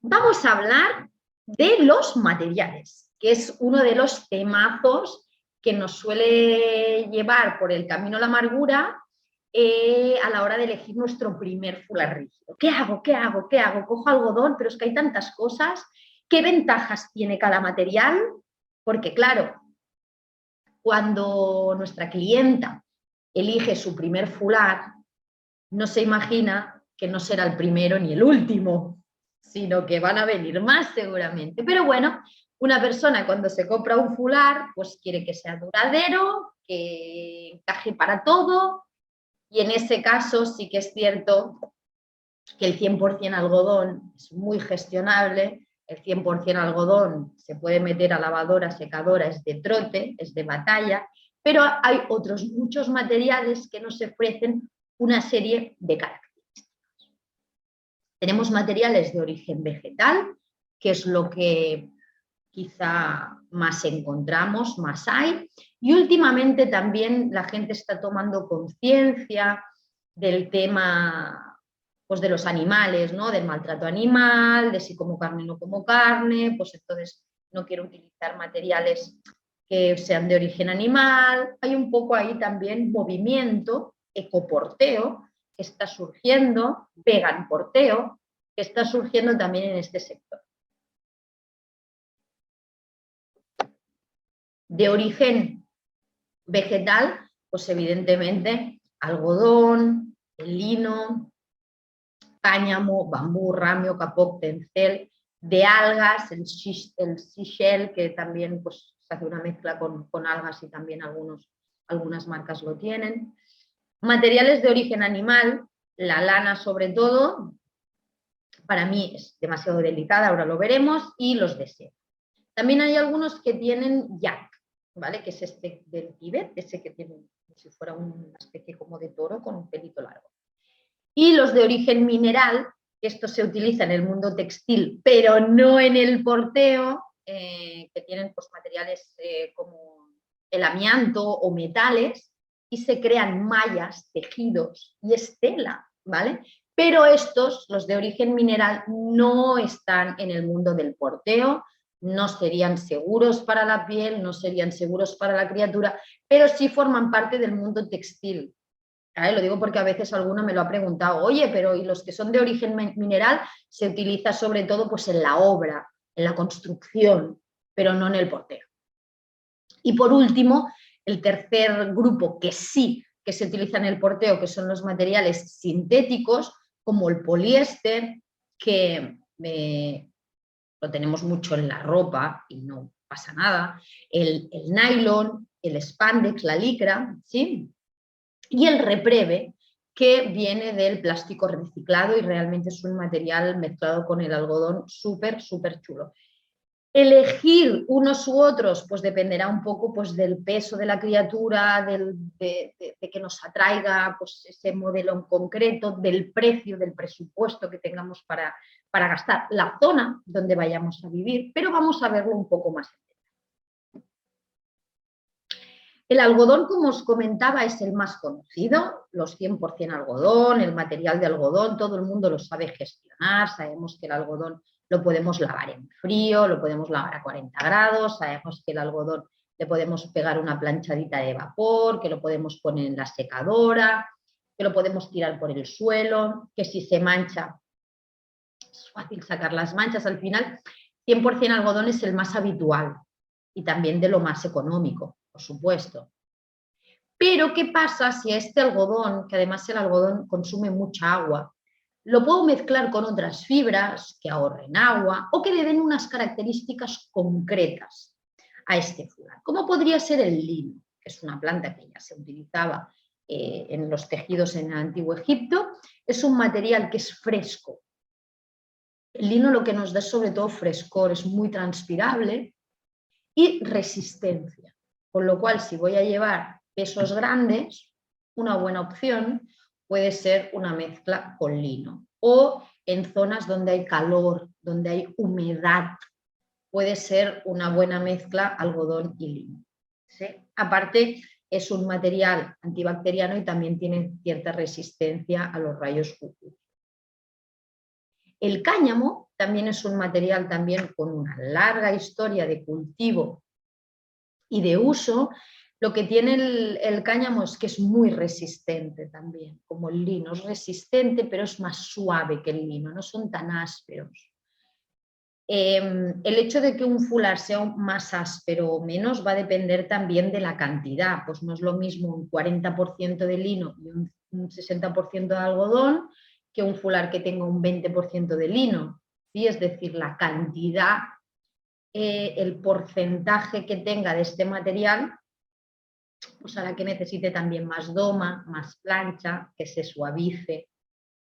vamos a hablar de los materiales, que es uno de los temazos que nos suele llevar por el camino a la amargura a la hora de elegir nuestro primer fular rígido. ¿Qué hago? ¿Qué hago? ¿Qué hago? Cojo algodón, pero es que hay tantas cosas. ¿Qué ventajas tiene cada material? Porque claro, cuando nuestra clienta elige su primer fular, no se imagina que no será el primero ni el último, sino que van a venir más seguramente. Pero bueno, una persona cuando se compra un fular, pues quiere que sea duradero, que encaje para todo, y en ese caso sí que es cierto que el 100% algodón es muy gestionable, el 100% algodón se puede meter a lavadora, secadora, es de trote, es de batalla, pero hay otros muchos materiales que nos ofrecen una serie de características. Tenemos materiales de origen vegetal, que es lo que quizá más encontramos, más hay, y últimamente también la gente está tomando conciencia del tema pues de los animales, ¿no? Del maltrato animal, de si como carne o no como carne, pues entonces no quiero utilizar materiales que sean de origen animal. Hay un poco ahí también movimiento, ecoporteo, que está surgiendo, vegan porteo, que está surgiendo también en este sector. De origen vegetal, pues evidentemente algodón, el lino, cáñamo, bambú, ramio, capote, tencel, de algas, el seashell, que también pues, se hace una mezcla con algas y también algunas marcas lo tienen. Materiales de origen animal, la lana sobre todo, para mí es demasiado delicada, ahora lo veremos, y los de seda. También hay algunos que tienen yak, ¿vale? Que es este del Tíbet, ese que tiene como si fuera una especie como de toro con un pelito largo. Y los de origen mineral, esto se utiliza en el mundo textil, pero no en el porteo, que tienen pues, materiales como el amianto o metales, y se crean mallas, tejidos y estela, ¿vale? Pero estos, los de origen mineral, no están en el mundo del porteo, no serían seguros para la piel, no serían seguros para la criatura, pero sí forman parte del mundo textil. Lo digo porque a veces alguno me lo ha preguntado, oye, pero ¿y los que son de origen mineral se utiliza sobre todo pues, en la obra, en la construcción, pero no en el porteo? Y por último, el tercer grupo que sí que se utiliza en el porteo, que son los materiales sintéticos, como el poliéster, que lo tenemos mucho en la ropa y no pasa nada, el nylon, el spandex, la licra, ¿sí? Y el repreve, que viene del plástico reciclado y realmente es un material mezclado con el algodón súper, súper chulo. Elegir unos u otros, pues dependerá un poco pues, del peso de la criatura, de que nos atraiga pues, ese modelo en concreto, del precio, del presupuesto que tengamos para gastar, la zona donde vayamos a vivir, pero vamos a verlo un poco más. El algodón, como os comentaba, es el más conocido, los 100% algodón, el material de algodón, todo el mundo lo sabe gestionar, sabemos que el algodón lo podemos lavar en frío, lo podemos lavar a 40 grados, sabemos que el algodón le podemos pegar una planchadita de vapor, que lo podemos poner en la secadora, que lo podemos tirar por el suelo, que si se mancha es fácil sacar las manchas. Al final, 100% algodón es el más habitual y también de lo más económico, por supuesto. Pero, ¿qué pasa si a este algodón, que además el algodón consume mucha agua, lo puedo mezclar con otras fibras que ahorren agua o que le den unas características concretas a este fular? ¿Cómo podría ser el lino? Que es una planta que ya se utilizaba en los tejidos en el antiguo Egipto. Es un material que es fresco. El lino lo que nos da sobre todo frescor, es muy transpirable y resistencia. Con lo cual, si voy a llevar pesos grandes, una buena opción puede ser una mezcla con lino. O en zonas donde hay calor, donde hay humedad, puede ser una buena mezcla algodón y lino. ¿Sí? Aparte, es un material antibacteriano y también tiene cierta resistencia a los rayos UV. El cáñamo también es un material también con una larga historia de cultivo y de uso. Lo que tiene el cáñamo es que es muy resistente también, como el lino. Es resistente, pero es más suave que el lino, no son tan ásperos. El hecho de que un fular sea más áspero o menos va a depender también de la cantidad. Pues no es lo mismo un 40% de lino y un 60% de algodón que un fular que tenga un 20% de lino. ¿Sí? Es decir, la cantidad, el porcentaje que tenga de este material, pues hará que necesite también más doma, más plancha, que se suavice,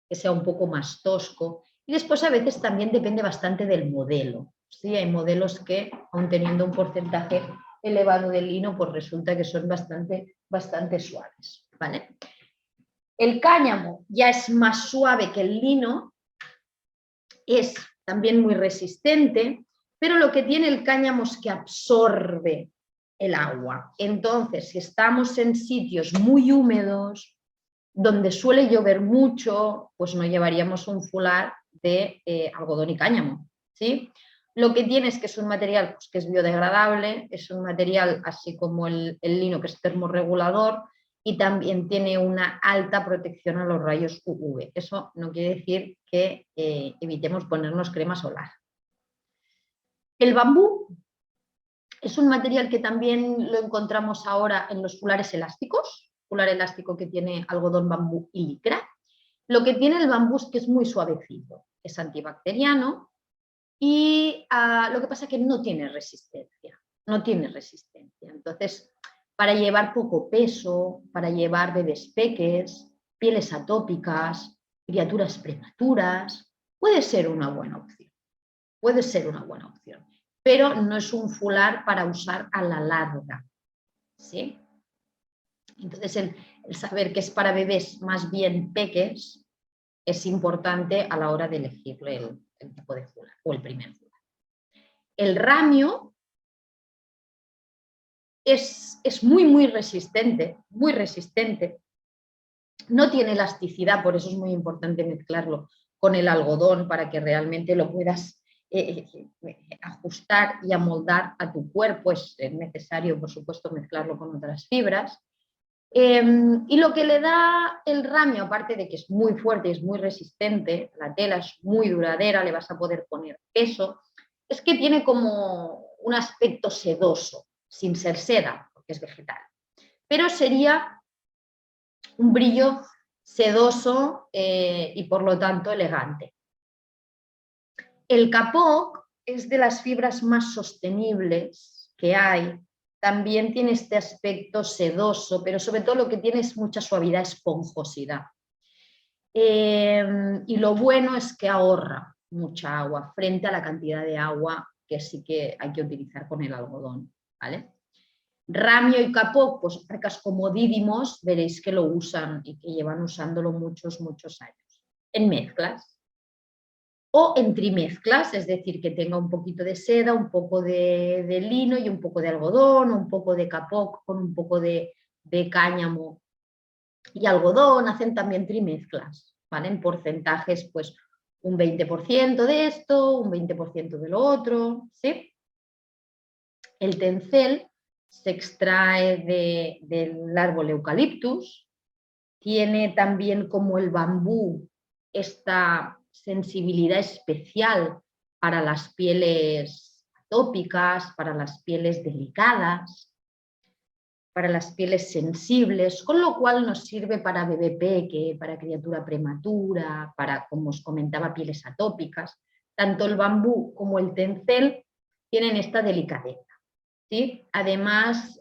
que sea un poco más tosco. Y después a veces también depende bastante del modelo. ¿Sí? Hay modelos que, aun teniendo un porcentaje elevado de lino, pues resulta que son bastante suaves. ¿Vale? El cáñamo ya es más suave que el lino, es también muy resistente, pero lo que tiene el cáñamo es que absorbe el agua. Entonces, si estamos en sitios muy húmedos, donde suele llover mucho, pues no llevaríamos un fular de algodón y cáñamo, ¿sí? Lo que tiene es que es un material pues, que es biodegradable, es un material así como el lino que es termorregulador y también tiene una alta protección a los rayos UV. Eso no quiere decir que evitemos ponernos crema solar. El bambú es un material que también lo encontramos ahora en los fulares elásticos, fular elástico que tiene algodón, bambú y licra. Lo que tiene el bambú es que es muy suavecito, es antibacteriano y lo que pasa es que no tiene resistencia, Entonces, para llevar poco peso, para llevar bebés peques, pieles atópicas, criaturas prematuras, puede ser una buena opción. Pero no es un fular para usar a la larga. ¿Sí? Entonces, el saber que es para bebés más bien peques es importante a la hora de elegirle el tipo de fular o el primer fular. El ramio es muy resistente, No tiene elasticidad, por eso es muy importante mezclarlo con el algodón para que realmente lo puedas ajustar y amoldar a tu cuerpo. Es necesario, por supuesto, mezclarlo con otras fibras. Y lo que le da el ramio, aparte de que es muy fuerte y es muy resistente, la tela es muy duradera, le vas a poder poner peso, es que tiene como un aspecto sedoso, sin ser seda, porque es vegetal. Pero sería un brillo sedoso y por lo tanto elegante. El kapok es de las fibras más sostenibles que hay. También tiene este aspecto sedoso, pero sobre todo lo que tiene es mucha suavidad, esponjosidad. Y lo bueno es que ahorra mucha agua frente a la cantidad de agua que sí que hay que utilizar con el algodón. ¿Vale? Ramio y kapok, pues marcas como Didymos, veréis que lo usan y que llevan usándolo muchos años. En mezclas. O en trimezclas, es decir, que tenga un poquito de seda, un poco de lino y un poco de algodón, un poco de kapok con un poco de cáñamo y algodón, hacen también trimezclas, ¿vale? En porcentajes, pues un 20% de esto, un 20% de lo otro, ¿sí? El tencel se extrae del árbol eucaliptus, tiene también como el bambú esta sensibilidad especial para las pieles atópicas, para las pieles delicadas, para las pieles sensibles, con lo cual nos sirve para bebé peque, para criatura prematura, para, como os comentaba, pieles atópicas. Tanto el bambú como el tencel tienen esta delicadeza. ¿Sí? Además,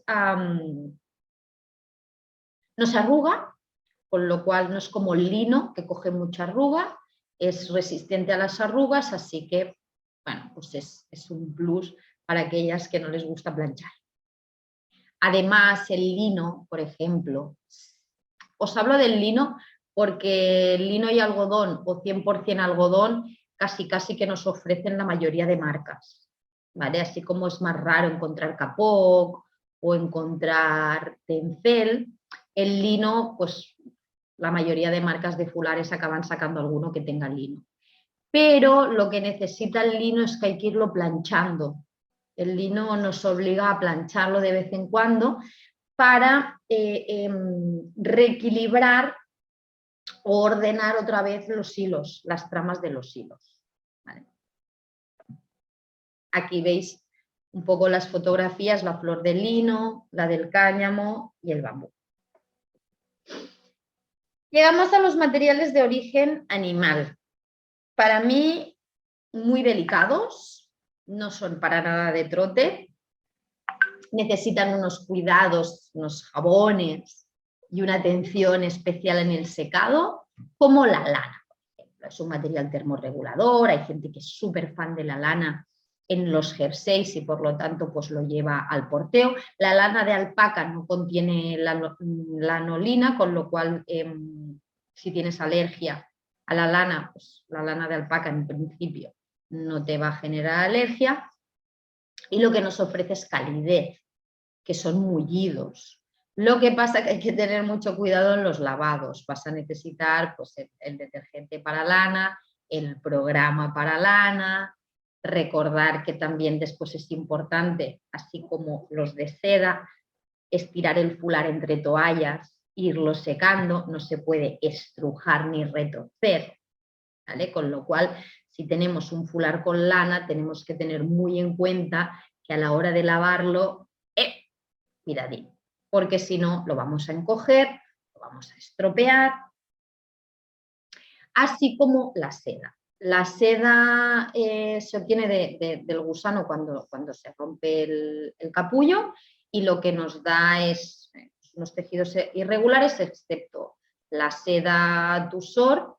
no se arruga, con lo cual no es como el lino, que coge mucha arruga, es resistente a las arrugas, así que, bueno, pues es un plus para aquellas que no les gusta planchar. Además, el lino, por ejemplo, os hablo del lino porque el lino y algodón, o 100% algodón, casi que nos ofrecen la mayoría de marcas, ¿vale? Así como es más raro encontrar kapok o encontrar tencel, el lino, pues la mayoría de marcas de fulares acaban sacando alguno que tenga lino. pero lo que necesita el lino es que hay que irlo planchando. El lino nos obliga a plancharlo de vez en cuando para reequilibrar o ordenar otra vez los hilos, las tramas de los hilos. ¿Vale? Aquí veis un poco las fotografías, la flor del lino, la del cáñamo y el bambú. Llegamos a los materiales de origen animal. Para mí, muy delicados, no son para nada de trote, necesitan unos cuidados, unos jabones y una atención especial en el secado, como la lana, por ejemplo. Es un material termorregulador, hay gente que es súper fan de la lana en los jerseys y por lo tanto pues lo lleva al porteo. La lana de alpaca no contiene lanolina, con lo cual si tienes alergia a la lana, pues la lana de alpaca en principio no te va a generar alergia. Y lo que nos ofrece es calidez, que son mullidos. Lo que pasa es que hay que tener mucho cuidado en los lavados. Vas a necesitar pues, el detergente para lana, el programa para lana. Recordar que también después es importante, así como los de seda, estirar el fular entre toallas, irlo secando, no se puede estrujar ni retorcer, ¿vale? Con lo cual, si tenemos un fular con lana, tenemos que tener muy en cuenta que a la hora de lavarlo, cuidadín, porque si no lo vamos a encoger, lo vamos a estropear, así como la seda. La seda se obtiene del gusano cuando se rompe el capullo y lo que nos da es unos tejidos irregulares, excepto la seda Tussor,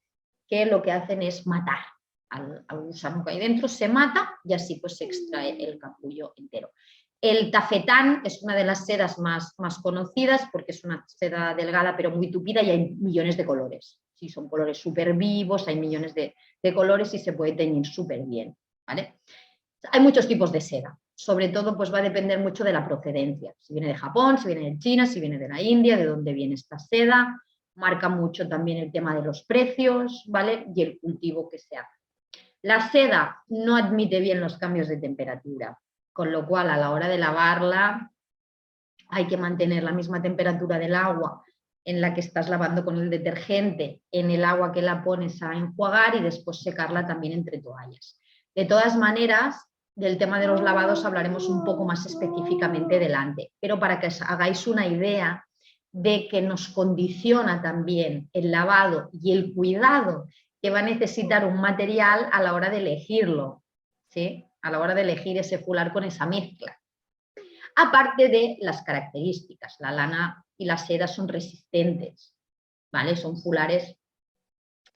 que lo que hacen es matar al gusano que hay dentro, se mata y así pues se extrae el capullo entero. El tafetán es una de las sedas más conocidas porque es una seda delgada pero muy tupida y hay millones de colores. Sí, son colores súper vivos, hay millones de colores y se puede teñir súper bien, ¿vale? Hay muchos tipos de seda, sobre todo pues va a depender mucho de la procedencia, si viene de Japón, si viene de China, si viene de la India, de dónde viene esta seda, marca mucho también el tema de los precios, ¿vale? Y el cultivo que se hace. La seda no admite bien los cambios de temperatura, con lo cual a la hora de lavarla hay que mantener la misma temperatura del agua en la que estás lavando con el detergente, en el agua que la pones a enjuagar y después secarla también entre toallas. De todas maneras, del tema de los lavados hablaremos un poco más específicamente delante, pero para que os hagáis una idea de que nos condiciona también el lavado y el cuidado que va a necesitar un material a la hora de elegirlo, ¿sí? A la hora de elegir ese fular con esa mezcla. Aparte de las características, la lana y la seda son resistentes, ¿vale? Son fulares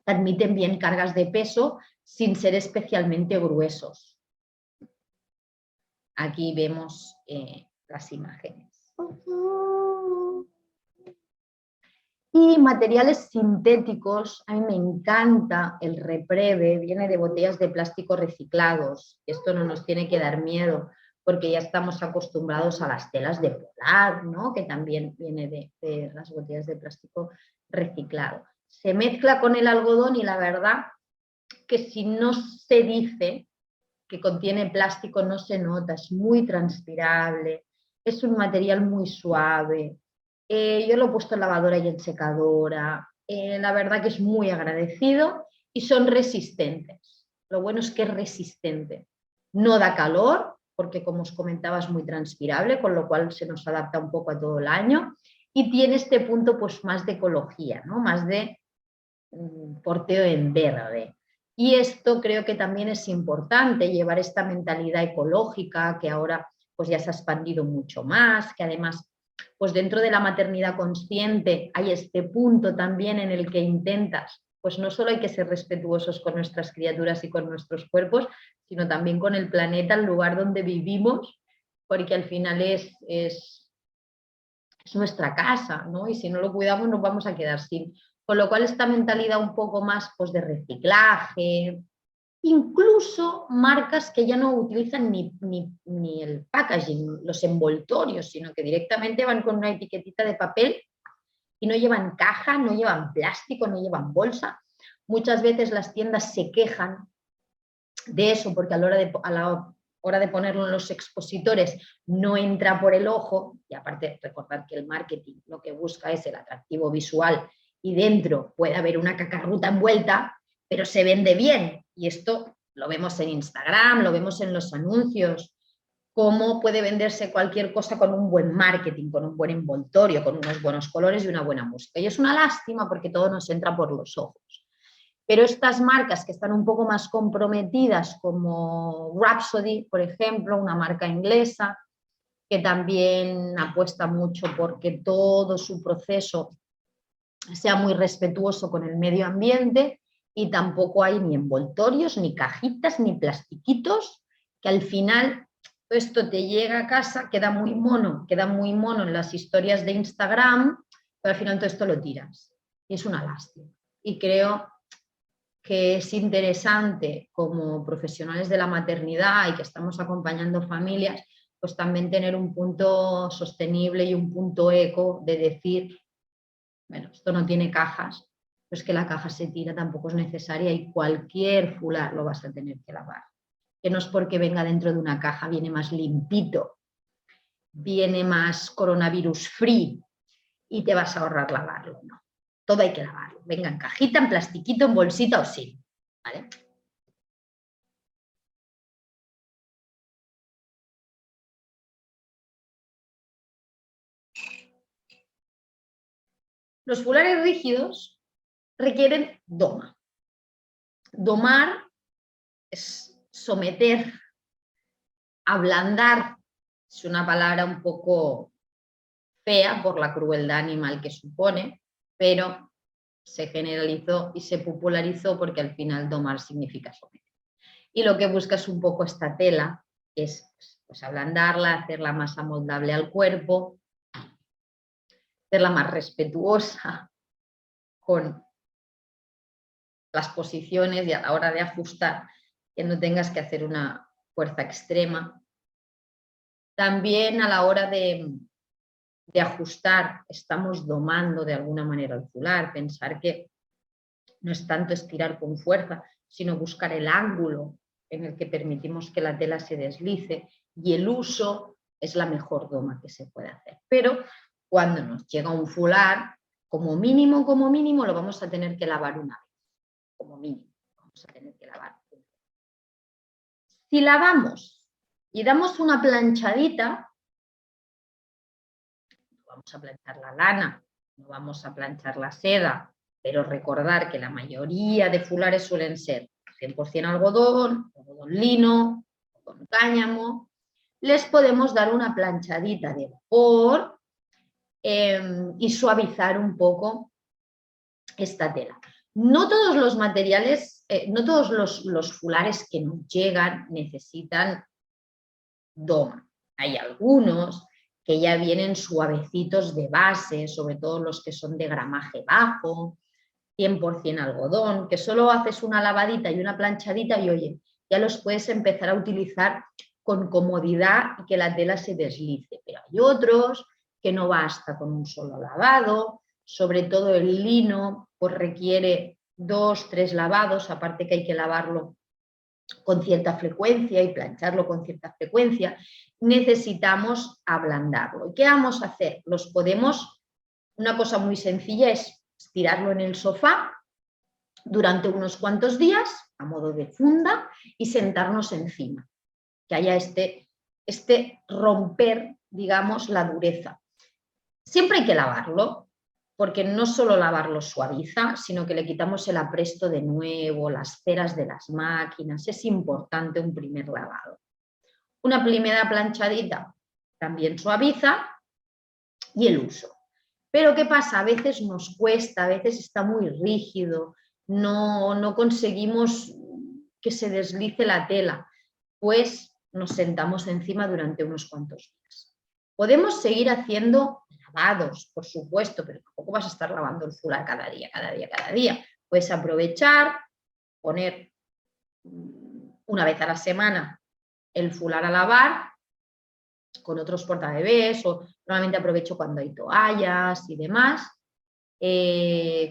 que admiten bien cargas de peso sin ser especialmente gruesos. Aquí vemos las imágenes. Y materiales sintéticos, a mí me encanta el Repreve, viene de botellas de plástico reciclados. Esto no nos tiene que dar miedo, porque ya estamos acostumbrados a las telas de polar, ¿no? Que también viene de las botellas de plástico reciclado. Se mezcla con el algodón y la verdad que si no se dice que contiene plástico no se nota, es muy transpirable, es un material muy suave. Yo lo he puesto en lavadora y en secadora, la verdad que es muy agradecido y son resistentes. Lo bueno es que es resistente, no da calor, porque como os comentaba es muy transpirable, con lo cual se nos adapta un poco a todo el año y tiene este punto pues más de ecología, ¿no? Más de porteo en verde. Y esto creo que también es importante, llevar esta mentalidad ecológica que ahora pues ya se ha expandido mucho más, que además pues dentro de la maternidad consciente hay este punto también en el que intentas, pues no solo hay que ser respetuosos con nuestras criaturas y con nuestros cuerpos, sino también con el planeta, el lugar donde vivimos, porque al final es nuestra casa, ¿no? Y si no lo cuidamos nos vamos a quedar sin. Con lo cual esta mentalidad un poco más pues, de reciclaje, incluso marcas que ya no utilizan ni el packaging, los envoltorios, sino que directamente van con una etiquetita de papel y no llevan caja, no llevan plástico, no llevan bolsa. Muchas veces las tiendas se quejan de eso, porque a la hora de ponerlo en los expositores no entra por el ojo, y aparte recordad que el marketing lo que busca es el atractivo visual y dentro puede haber una cacarruta envuelta, pero se vende bien, y esto lo vemos en Instagram, lo vemos en los anuncios, cómo puede venderse cualquier cosa con un buen marketing, con un buen envoltorio, con unos buenos colores y una buena música. Y es una lástima porque todo nos entra por los ojos. Pero estas marcas que están un poco más comprometidas, como Rhapsody, por ejemplo, una marca inglesa, que también apuesta mucho porque todo su proceso sea muy respetuoso con el medio ambiente, y tampoco hay ni envoltorios, ni cajitas, ni plastiquitos, que al final esto te llega a casa, queda muy mono en las historias de Instagram, pero al final todo esto lo tiras. Y es una lástima. Y creo que es interesante como profesionales de la maternidad y que estamos acompañando familias, pues también tener un punto sostenible y un punto eco de decir, bueno, esto no tiene cajas, pues que la caja se tira, tampoco es necesaria, y cualquier fular lo vas a tener que lavar. Que no es porque venga dentro de una caja, viene más limpito, viene más coronavirus free y te vas a ahorrar lavarlo, no. Todo hay que lavarlo, venga en cajita, en plastiquito, en bolsita o sí, ¿vale? Los fulares rígidos requieren doma. Domar es someter, ablandar, es una palabra un poco fea por la crueldad animal que supone, pero se generalizó y se popularizó porque al final domar significa someter. Y lo que busca es un poco esta tela, es pues ablandarla, hacerla más amoldable al cuerpo, hacerla más respetuosa con las posiciones y a la hora de ajustar, que no tengas que hacer una fuerza extrema. También a la hora de ajustar, estamos domando de alguna manera el fular, pensar que no es tanto estirar con fuerza, sino buscar el ángulo en el que permitimos que la tela se deslice, y el uso es la mejor doma que se puede hacer. Pero cuando nos llega un fular, como mínimo, lo vamos a tener que lavar una vez, como mínimo, vamos a tener que lavar. Si lavamos y damos una planchadita, no vamos a planchar la lana, no vamos a planchar la seda, pero recordar que la mayoría de fulares suelen ser 100% algodón, algodón lino, algodón cáñamo, les podemos dar una planchadita de vapor y suavizar un poco esta tela. No todos los materiales, no todos los fulares que nos llegan necesitan doma. Hay algunos que ya vienen suavecitos de base, sobre todo los que son de gramaje bajo, 100% algodón, que solo haces una lavadita y una planchadita y oye, ya los puedes empezar a utilizar con comodidad y que la tela se deslice. Pero hay otros que no basta con un solo lavado, sobre todo el lino pues requiere 2, 3 lavados, aparte que hay que lavarlo con cierta frecuencia y plancharlo con cierta frecuencia. Necesitamos ablandarlo. ¿Y qué vamos a hacer? Los podemos, una cosa muy sencilla es estirarlo en el sofá durante unos cuantos días a modo de funda y sentarnos encima, que haya este romper, digamos, la dureza. Siempre hay que lavarlo, porque no solo lavarlo suaviza, sino que le quitamos el apresto de nuevo, las ceras de las máquinas. Es importante un primer lavado. Una primera planchadita también suaviza, y el uso. Pero ¿qué pasa? A veces nos cuesta, a veces está muy rígido, no conseguimos que se deslice la tela, pues nos sentamos encima durante unos cuantos días. Podemos seguir haciendo lavados, por supuesto, pero tampoco vas a estar lavando el fular cada día. Puedes aprovechar, poner una vez a la semana el fular a lavar con otros portabebés, o normalmente aprovecho cuando hay toallas y demás,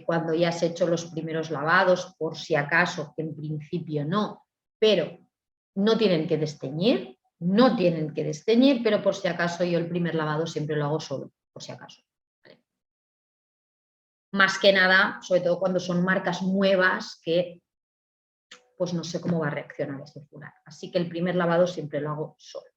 cuando ya has hecho los primeros lavados, por si acaso, que en principio no, pero no tienen que desteñir, pero por si acaso yo el primer lavado siempre lo hago solo, por si acaso. ¿Vale? Más que nada, sobre todo cuando son marcas nuevas que pues no sé cómo va a reaccionar este fular. Así que el primer lavado siempre lo hago solo.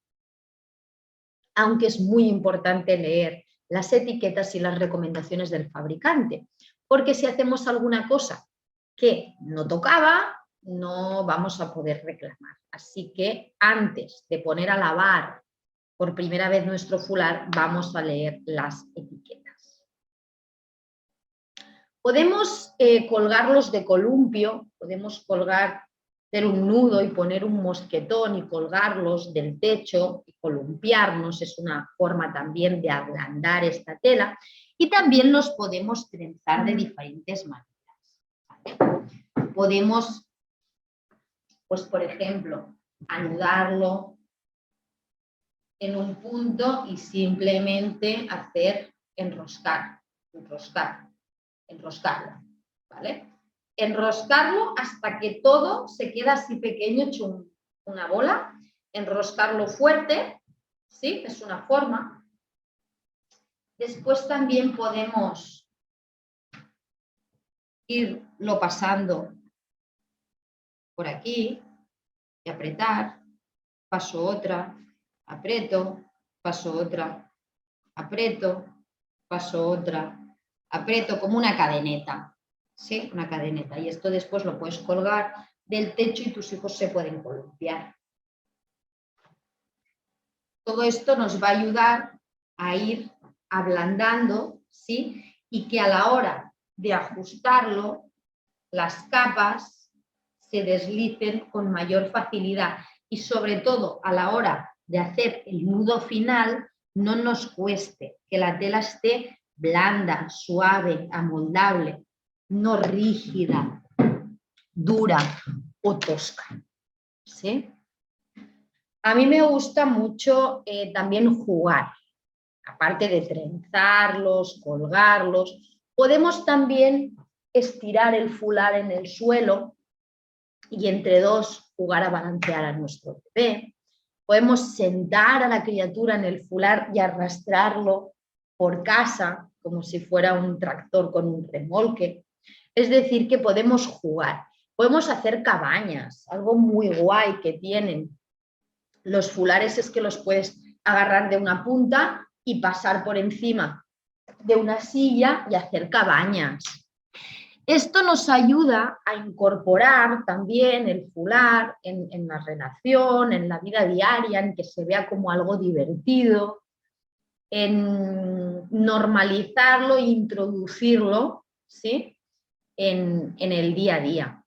Aunque es muy importante leer las etiquetas y las recomendaciones del fabricante, porque si hacemos alguna cosa que no tocaba, no vamos a poder reclamar. Así que antes de poner a lavar por primera vez nuestro fular, vamos a leer las etiquetas. Podemos colgarlos de columpio, podemos hacer un nudo y poner un mosquetón y colgarlos del techo y columpiarnos, es una forma también de ablandar esta tela, y también los podemos trenzar de diferentes maneras. Podemos, pues por ejemplo, anudarlo en un punto y simplemente hacer enroscarlo, ¿vale? Enroscarlo hasta que todo se queda así pequeño, hecho una bola, enroscarlo fuerte, ¿sí? Es una forma. Después también podemos irlo pasando por aquí y apretar, paso otra, aprieto, paso otra, aprieto, paso otra, aprieto, como una cadeneta, ¿sí? Una cadeneta. Y esto después lo puedes colgar del techo y tus hijos se pueden columpiar. Todo esto nos va a ayudar a ir ablandando, ¿sí? Y que a la hora de ajustarlo, las capas se deslicen con mayor facilidad y sobre todo a la hora de hacer el nudo final no nos cueste, que la tela esté blanda, suave, amoldable, no rígida, dura o tosca, ¿sí? A mí me gusta mucho también jugar, aparte de trenzarlos, colgarlos, podemos también estirar el fular en el suelo y entre dos jugar a balancear a nuestro bebé. Podemos sentar a la criatura en el fular y arrastrarlo por casa como si fuera un tractor con un remolque. Es decir, que podemos jugar. Podemos hacer cabañas, algo muy guay que tienen los fulares es que los puedes agarrar de una punta y pasar por encima de una silla y hacer cabañas. Esto nos ayuda a incorporar también el fular en la relación, en la vida diaria, en que se vea como algo divertido, en normalizarlo e introducirlo, ¿sí? en el día a día,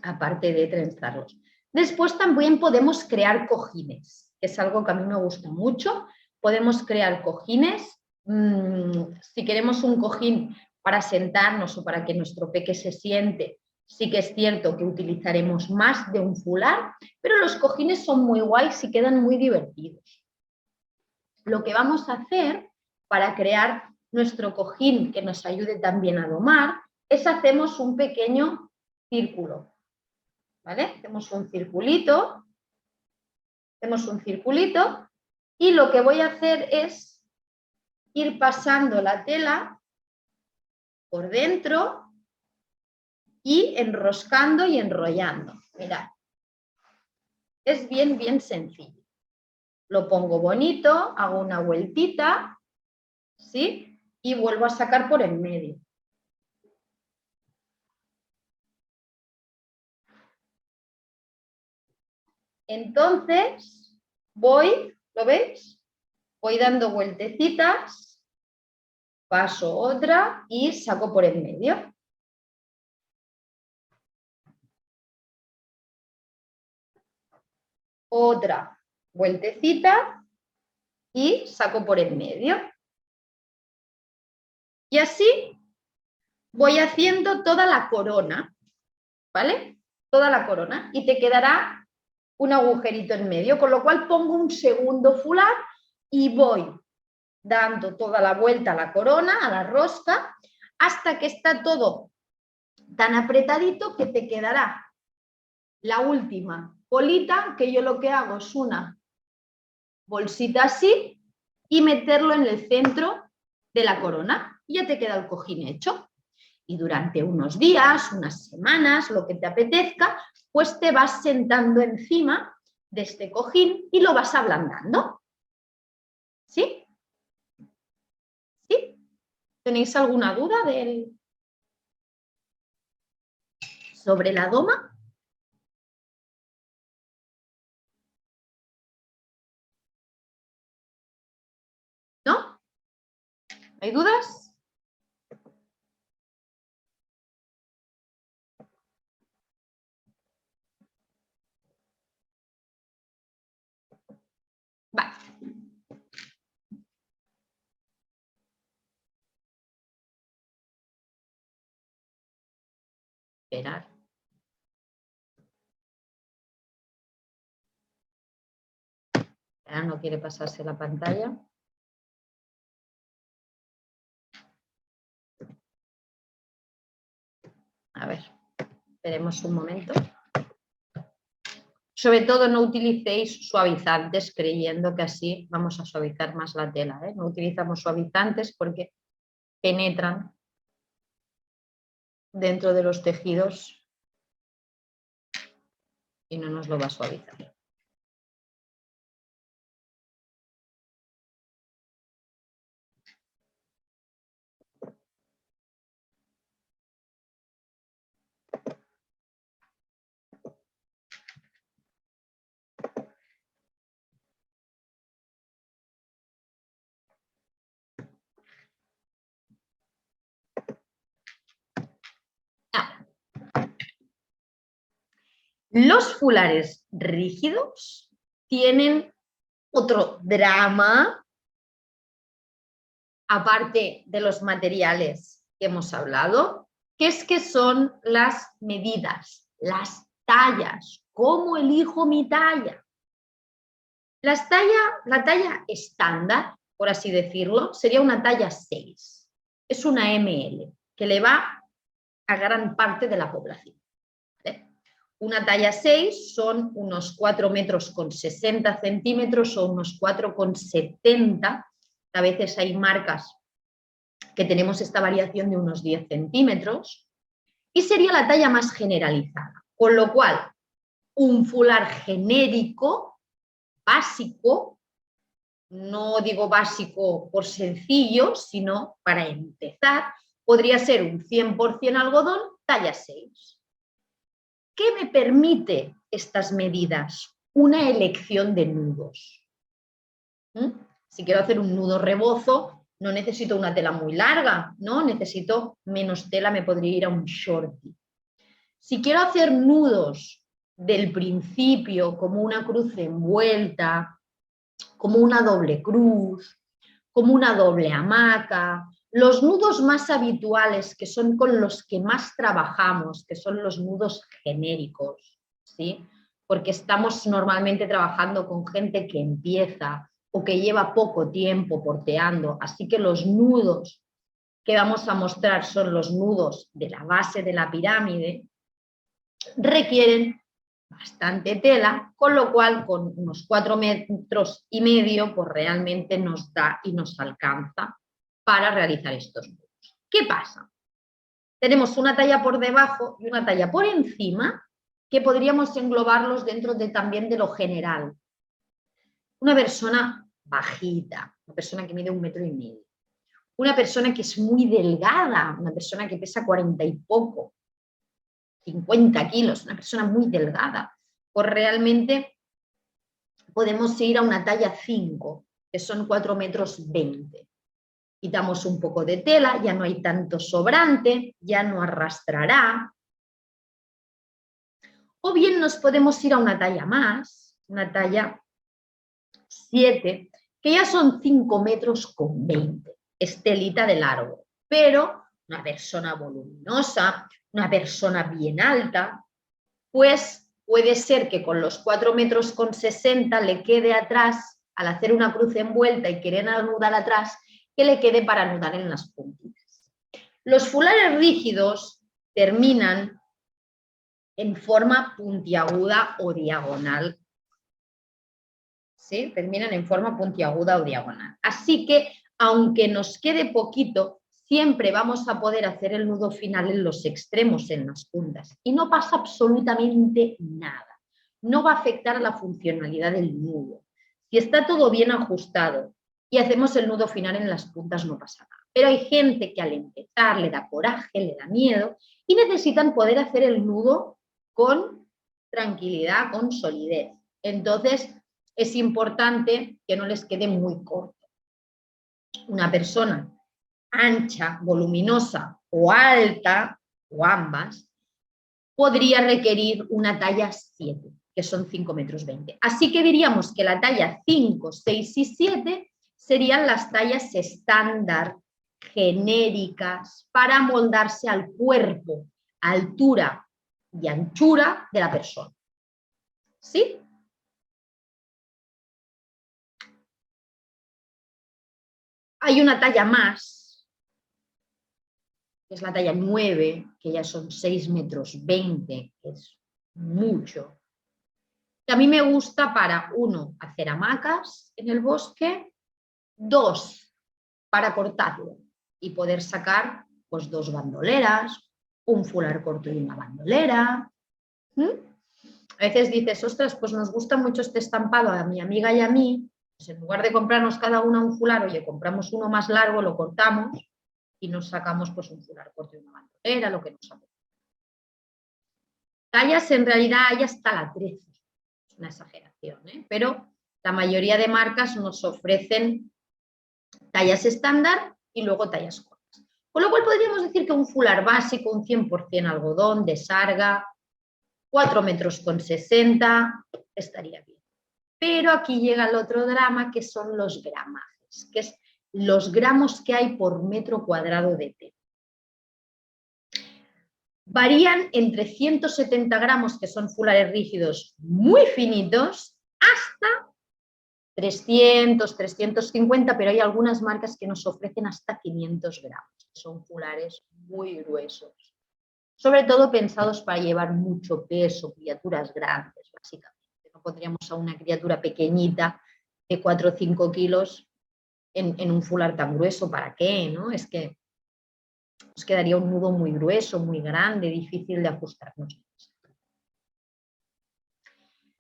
aparte de trenzarlos. Después también podemos crear cojines, que es algo que a mí me gusta mucho. Podemos crear cojines. Si queremos un cojín para sentarnos o para que nuestro peque se siente, sí que es cierto que utilizaremos más de un fular, pero los cojines son muy guays y quedan muy divertidos. Lo que vamos a hacer para crear nuestro cojín que nos ayude también a domar es hacemos un pequeño círculo. ¿Vale? Hacemos un circulito y lo que voy a hacer es ir pasando la tela por dentro y enroscando y enrollando. Mirad, es bien sencillo. Lo pongo bonito, hago una vueltita, ¿sí? Y vuelvo a sacar por en medio. Entonces, voy, ¿lo veis? Voy dando vueltecitas, paso otra y saco por en medio. Otra vueltecita y saco por en medio. Y así voy haciendo toda la corona, ¿vale? Toda la corona y te quedará un agujerito en medio, con lo cual pongo un segundo fular y voy dando toda la vuelta a la corona, a la rosca, hasta que está todo tan apretadito que te quedará la última bolita, que yo lo que hago es una bolsita así y meterlo en el centro de la corona. Y ya te queda el cojín hecho. Y durante unos días, unas semanas, lo que te apetezca, pues te vas sentando encima de este cojín y lo vas ablandando. ¿Sí? ¿Sí? ¿Tenéis alguna duda sobre la doma? ¿No? ¿Hay dudas? Vale. Esperar. Ahora no quiere pasarse la pantalla. A ver, esperemos un momento. Sobre todo no utilicéis suavizantes creyendo que así vamos a suavizar más la tela, ¿eh? No utilizamos suavizantes porque penetran dentro de los tejidos y no nos lo va a suavizar. Los fulares rígidos tienen otro drama, aparte de los materiales que hemos hablado, que es que son las medidas, las tallas. ¿Cómo elijo mi talla? La talla estándar, por así decirlo, sería una talla 6. Es una ML, que le va a gran parte de la población. Una talla 6 son unos 4 metros con 60 centímetros o unos 4,70. A veces hay marcas que tenemos esta variación de unos 10 centímetros. Y sería la talla más generalizada. Con lo cual, un fular genérico, básico, no digo básico por sencillo, sino para empezar, podría ser un 100% algodón, talla 6. ¿Qué me permite estas medidas? Una elección de nudos. Si quiero hacer un nudo rebozo, no necesito una tela muy larga, ¿no? Necesito menos tela, me podría ir a un shorty. Si quiero hacer nudos del principio, como una cruz envuelta, como una doble cruz, como una doble hamaca, los nudos más habituales, que son con los que más trabajamos, que son los nudos genéricos, ¿sí? Porque estamos normalmente trabajando con gente que empieza o que lleva poco tiempo porteando, así que los nudos que vamos a mostrar son los nudos de la base de la pirámide, requieren bastante tela, con lo cual con unos 4,5 metros pues realmente nos da y nos alcanza para realizar estos nudos. ¿Qué pasa? Tenemos una talla por debajo y una talla por encima que podríamos englobarlos dentro también de lo general. Una persona bajita, una persona que mide 1,5 metros, una persona que es muy delgada, una persona que pesa 40 y poco, 50 kilos, una persona muy delgada, pues realmente podemos ir a una talla 5, que son 4,20 metros. Quitamos un poco de tela, ya no hay tanto sobrante, ya no arrastrará. O bien nos podemos ir a una talla más, una talla 7, que ya son 5,20 metros, estelita de largo, pero una persona voluminosa, una persona bien alta, pues puede ser que con los 4,60 metros le quede atrás, al hacer una cruz envuelta y querer anudar atrás, que le quede para anudar en las puntitas. Los fulares rígidos terminan en forma puntiaguda o diagonal. ¿Sí? Terminan en forma puntiaguda o diagonal. Así que, aunque nos quede poquito, siempre vamos a poder hacer el nudo final en los extremos, en las puntas. Y no pasa absolutamente nada. No va a afectar a la funcionalidad del nudo. Si está todo bien ajustado y hacemos el nudo final en las puntas, no pasa nada. Pero hay gente que al empezar le da coraje, le da miedo y necesitan poder hacer el nudo con tranquilidad, con solidez. Entonces, es importante que no les quede muy corto. Una persona ancha, voluminosa o alta, o ambas, podría requerir una talla 7, que son 5,20 metros. Así que diríamos que la talla 5, 6 y 7 serían las tallas estándar, genéricas, para amoldarse al cuerpo, altura y anchura de la persona. ¿Sí? Hay una talla más, que es la talla 9, que ya son 6,20 metros, que es mucho. Que a mí me gusta para, 1, hacer hamacas en el bosque, 2, para cortarlo y poder sacar pues 2 bandoleras, un fular corto y una bandolera. A veces dices, ostras, pues nos gusta mucho este estampado a mi amiga y a mí, pues en lugar de comprarnos cada una un fular, oye, compramos uno más largo, lo cortamos y nos sacamos pues un fular corto y una bandolera, lo que nos apetezca. Tallas en realidad hay hasta la 13, es una exageración, pero la mayoría de marcas nos ofrecen tallas estándar y luego tallas cortas. Con lo cual podríamos decir que un fular básico, un 100% algodón de sarga, 4,60 metros, estaría bien. Pero aquí llega el otro drama, que son los gramajes, que es los gramos que hay por metro cuadrado de tela. Varían entre 170 gramos, que son fulares rígidos muy finitos, hasta 300, 350, pero hay algunas marcas que nos ofrecen hasta 500 gramos, que son fulares muy gruesos. Sobre todo pensados para llevar mucho peso, criaturas grandes, básicamente. No pondríamos a una criatura pequeñita de 4 o 5 kilos en un fular tan grueso, ¿para qué? ¿No? Es que nos quedaría un nudo muy grueso, muy grande, difícil de ajustarnos.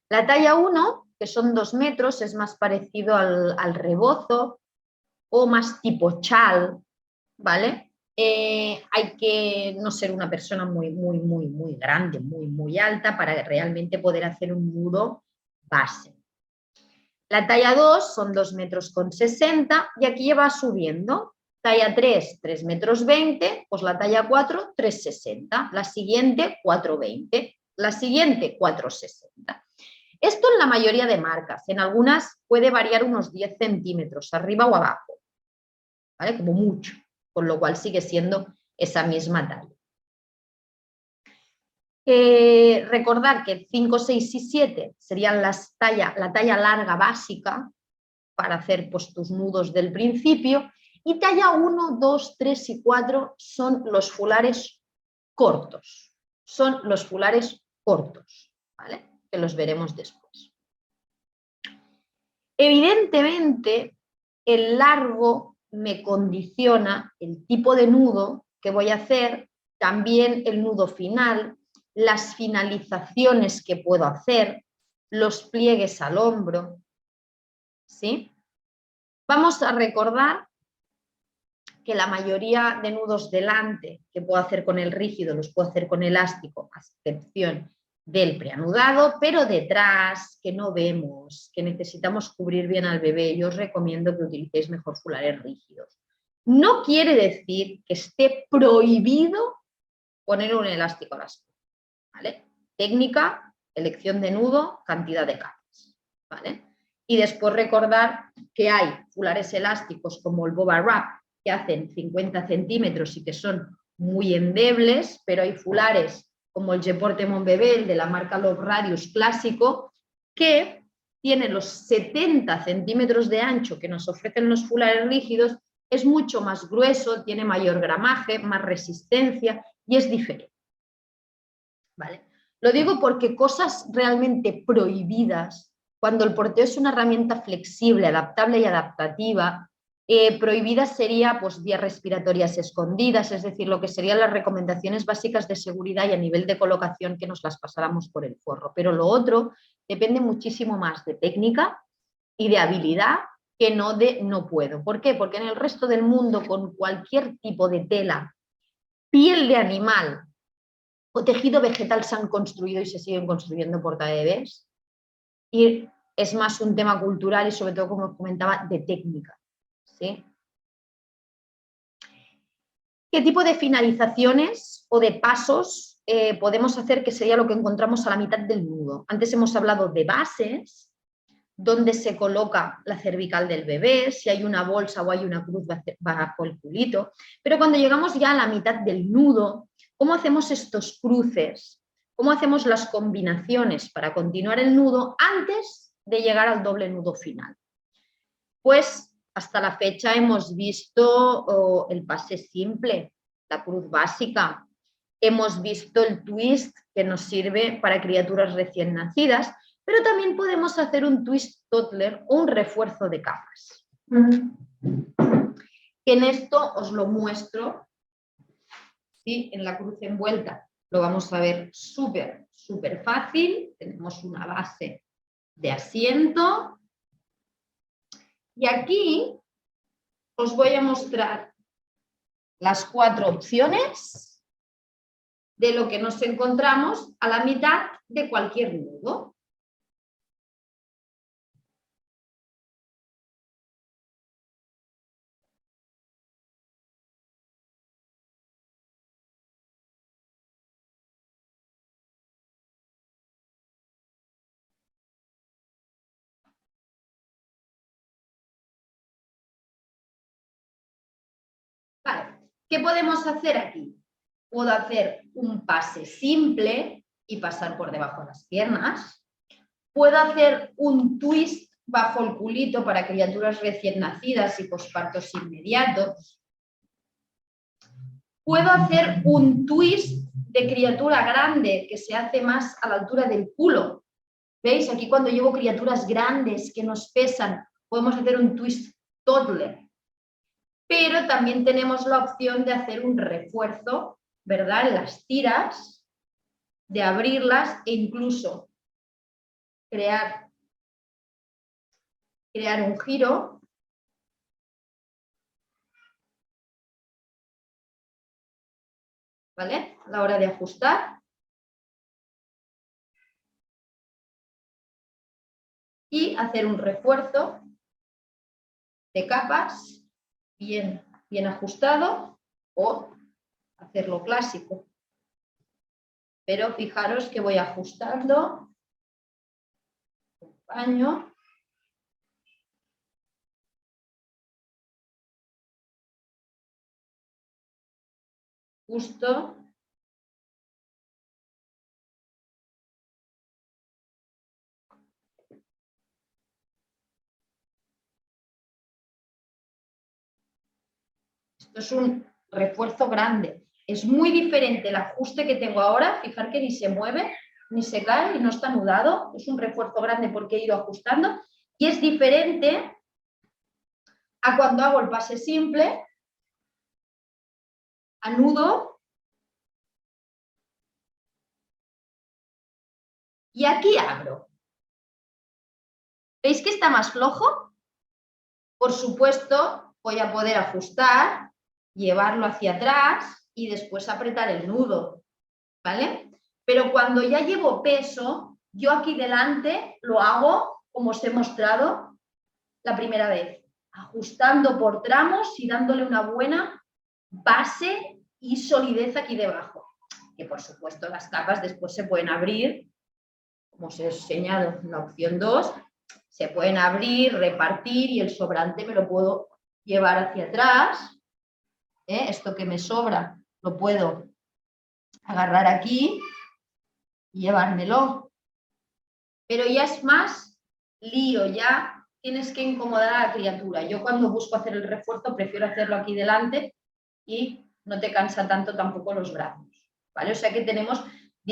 La talla 1, que son 2 metros, es más parecido al rebozo o más tipo chal, ¿vale? Hay que no ser una persona muy grande, muy alta para realmente poder hacer un nudo base. La talla 2 son 2,60 metros y aquí ya va subiendo. Talla 3, 3,20 metros, pues la talla 4, 3,60. La siguiente, 4,20. La siguiente, 4,60. Esto en la mayoría de marcas. En algunas puede variar unos 10 centímetros, arriba o abajo, ¿vale? Como mucho, con lo cual sigue siendo esa misma talla. Recordar que 5, 6 y 7 serían la talla larga básica para hacer pues, tus nudos del principio, y talla 1, 2, 3 y 4 son los fulares cortos. Son los fulares cortos, ¿vale? Que los veremos después. Evidentemente, el largo me condiciona el tipo de nudo que voy a hacer, también el nudo final, las finalizaciones que puedo hacer, los pliegues al hombro, ¿sí? Vamos a recordar que la mayoría de nudos delante que puedo hacer con el rígido los puedo hacer con elástico, a excepción del preanudado, pero detrás, que no vemos, que necesitamos cubrir bien al bebé, yo os recomiendo que utilicéis mejor fulares rígidos. No quiere decir que esté prohibido poner un elástico a las puntas, ¿vale? Técnica, elección de nudo, cantidad de capas, ¿vale? Y después recordar que hay fulares elásticos como el Boba Wrap, que hacen 50 centímetros y que son muy endebles, pero hay fulares como el Jeporte Montbebel de la marca Love Radius clásico, que tiene los 70 centímetros de ancho que nos ofrecen los fulares rígidos, es mucho más grueso, tiene mayor gramaje, más resistencia y es diferente, ¿vale? Lo digo porque cosas realmente prohibidas, cuando el porteo es una herramienta flexible, adaptable y adaptativa, prohibida sería pues, vías respiratorias escondidas, es decir, lo que serían las recomendaciones básicas de seguridad y a nivel de colocación que nos las pasáramos por el forro. Pero lo otro depende muchísimo más de técnica y de habilidad que no de no puedo. ¿Por qué? Porque en el resto del mundo, con cualquier tipo de tela, piel de animal o tejido vegetal se han construido y se siguen construyendo portabebés. Y es más un tema cultural y sobre todo, como os comentaba, de técnica. ¿Sí? ¿Qué tipo de finalizaciones o de pasos podemos hacer, que sería lo que encontramos a la mitad del nudo? Antes hemos hablado de bases, donde se coloca la cervical del bebé, si hay una bolsa o hay una cruz bajo el culito, pero cuando llegamos ya a la mitad del nudo, ¿cómo hacemos estos cruces? ¿Cómo hacemos las combinaciones para continuar el nudo antes de llegar al doble nudo final? Pues hasta la fecha hemos visto el pase simple, la cruz básica, hemos visto el twist que nos sirve para criaturas recién nacidas, pero también podemos hacer un twist toddler o un refuerzo de capas. En esto os lo muestro, ¿sí? En la cruz envuelta lo vamos a ver súper fácil. Tenemos una base de asiento. Y aquí os voy a mostrar las 4 opciones de lo que nos encontramos a la mitad de cualquier nudo. Vale. ¿Qué podemos hacer aquí? Puedo hacer un pase simple y pasar por debajo de las piernas. Puedo hacer un twist bajo el culito para criaturas recién nacidas y pospartos inmediatos. Puedo hacer un twist de criatura grande que se hace más a la altura del culo. ¿Veis? Aquí cuando llevo criaturas grandes que nos pesan, podemos hacer un twist toddler. Pero también tenemos la opción de hacer un refuerzo, ¿verdad? En las tiras, de abrirlas e incluso crear un giro. ¿Vale? A la hora de ajustar. Y hacer un refuerzo de capas bien ajustado o hacerlo clásico. Pero fijaros que voy ajustando un paño. Justo. Esto es un refuerzo grande. Es muy diferente el ajuste que tengo ahora. Fijar que ni se mueve, ni se cae y no está anudado. Es un refuerzo grande porque he ido ajustando. Y es diferente a cuando hago el pase simple, anudo. Y aquí abro. ¿Veis que está más flojo? Por supuesto, voy a poder ajustar, llevarlo hacia atrás y después apretar el nudo, ¿vale? Pero cuando ya llevo peso, yo aquí delante lo hago como os he mostrado la primera vez, ajustando por tramos y dándole una buena base y solidez aquí debajo. Que por supuesto las capas después se pueden abrir, como os he enseñado en la opción 2, se pueden abrir, repartir y el sobrante me lo puedo llevar hacia atrás. Esto que me sobra lo puedo agarrar aquí y llevármelo. Pero ya es más lío, ya tienes que incomodar a la criatura. Yo cuando busco hacer el refuerzo prefiero hacerlo aquí delante y no te cansa tanto tampoco los brazos, ¿vale? O sea que tenemos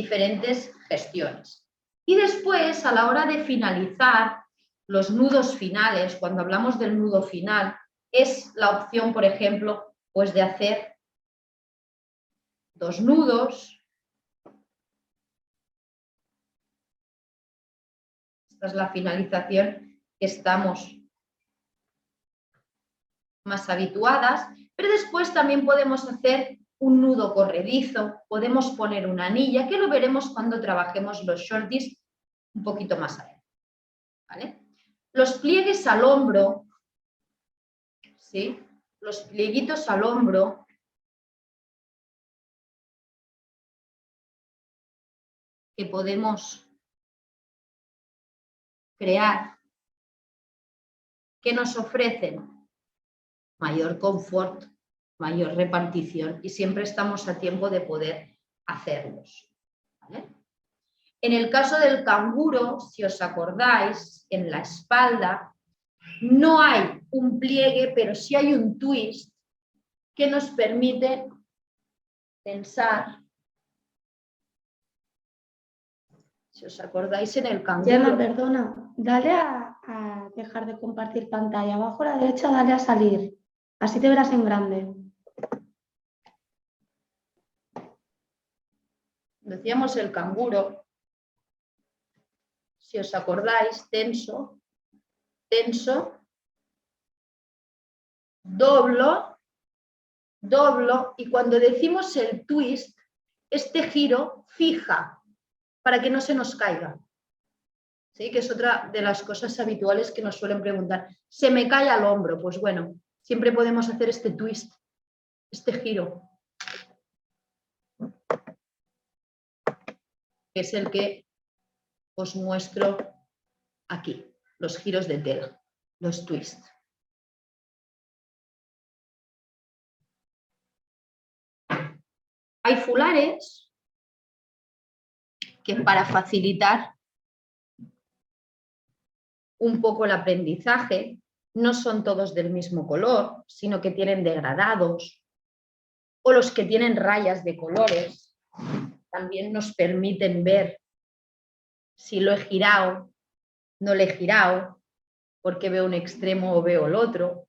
diferentes gestiones. Y después, a la hora de finalizar, los nudos finales, cuando hablamos del nudo final, es la opción, por ejemplo, pues de hacer 2 nudos. Esta es la finalización que estamos más habituadas, pero después también podemos hacer un nudo corredizo, podemos poner una anilla, que lo veremos cuando trabajemos los shorties un poquito más adelante, ¿vale? Los pliegues al hombro, ¿sí? Los plieguitos al hombro que podemos crear, que nos ofrecen mayor confort, mayor repartición y siempre estamos a tiempo de poder hacerlos, ¿vale? En el caso del canguro, si os acordáis, en la espalda no hay un pliegue, pero sí hay un twist que nos permite tensar. Si os acordáis, en el canguro... Gemma, perdona, dale a dejar de compartir pantalla. Abajo a la derecha dale a salir, así te verás en grande. Decíamos el canguro, si os acordáis, tenso, tenso, doblo, doblo, y cuando decimos el twist, este giro fija para que no se nos caiga. ¿Sí? Que es otra de las cosas habituales que nos suelen preguntar. ¿Se me cae al hombro? Pues bueno, siempre podemos hacer este twist, este giro, que es el que os muestro aquí, los giros de tela, los twists. Hay fulares que para facilitar un poco el aprendizaje no son todos del mismo color, sino que tienen degradados, o los que tienen rayas de colores también nos permiten ver si lo he girado, no lo he girado, porque veo un extremo o veo el otro.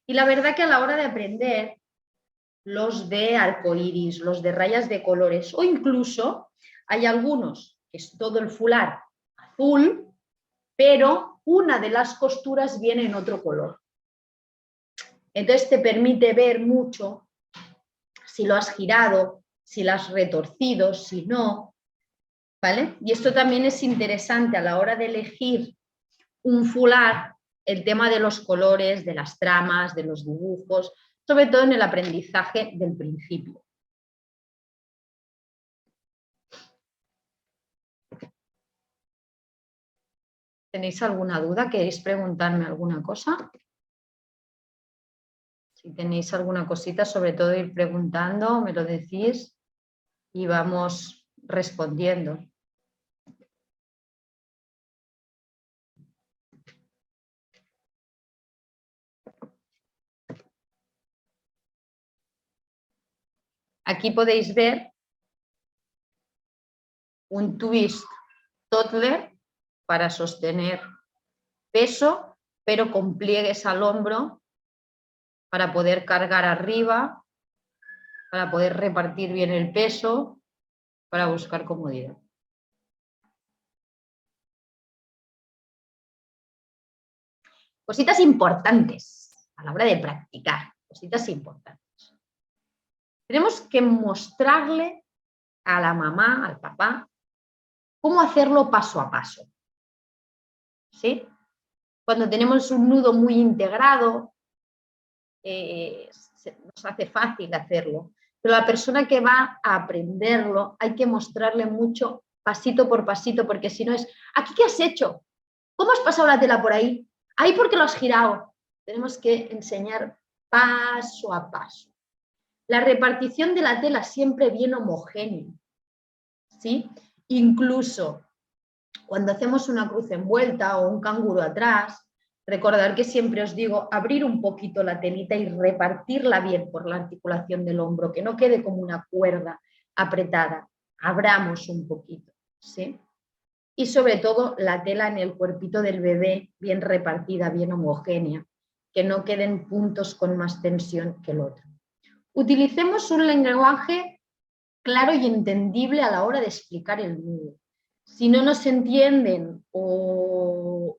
Y la verdad que a la hora de aprender los de arcoíris, los de rayas de colores, o incluso hay algunos que es todo el fular azul, pero una de las costuras viene en otro color. Entonces te permite ver mucho si lo has girado, si lo has retorcido, si no, ¿vale? Y esto también es interesante a la hora de elegir un fular, el tema de los colores, de las tramas, de los dibujos, sobre todo en el aprendizaje del principio. ¿Tenéis alguna duda? ¿Queréis preguntarme alguna cosa? Si tenéis alguna cosita, sobre todo ir preguntando, me lo decís y vamos respondiendo. Aquí podéis ver un twist toddler para sostener peso, pero con pliegues al hombro para poder cargar arriba, para poder repartir bien el peso, para buscar comodidad. Cositas importantes a la hora de practicar, cositas importantes. Tenemos que mostrarle a la mamá, al papá, cómo hacerlo paso a paso. ¿Sí? Cuando tenemos un nudo muy integrado, nos hace fácil hacerlo. Pero la persona que va a aprenderlo hay que mostrarle mucho pasito por pasito, porque si no es, ¿aquí qué has hecho? ¿Cómo has pasado la tela por ahí? ¿Ahí por qué lo has girado? Tenemos que enseñar paso a paso. La repartición de la tela siempre bien homogénea, ¿sí? Incluso cuando hacemos una cruz envuelta o un canguro atrás, recordar que siempre os digo abrir un poquito la telita y repartirla bien por la articulación del hombro, que no quede como una cuerda apretada. abramos un poquito, ¿sí? Y sobre todo la tela en el cuerpito del bebé bien repartida, bien homogénea, que no queden puntos con más tensión que el otro. Utilicemos un lenguaje claro y entendible a la hora de explicar el nudo. Si no nos entienden o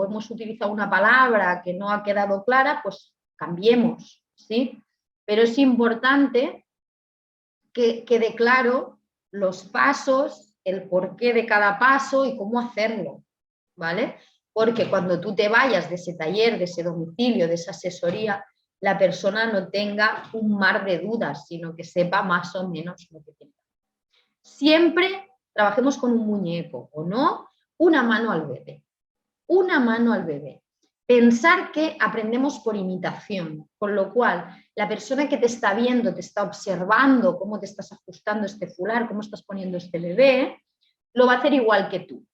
hemos utilizado una palabra que no ha quedado clara, pues cambiemos, ¿sí? Pero es importante que quede claro los pasos, el porqué de cada paso y cómo hacerlo, ¿vale? Porque cuando tú te vayas de ese taller, de ese domicilio, de esa asesoría, la persona no tenga un mar de dudas, sino que sepa más o menos lo que tiene. Siempre trabajemos con un muñeco o no, una mano al bebé. Una mano al bebé. Pensar que aprendemos por imitación, con lo cual la persona que te está viendo, te está observando cómo te estás ajustando este fular, cómo estás poniendo este bebé, lo va a hacer igual que tú.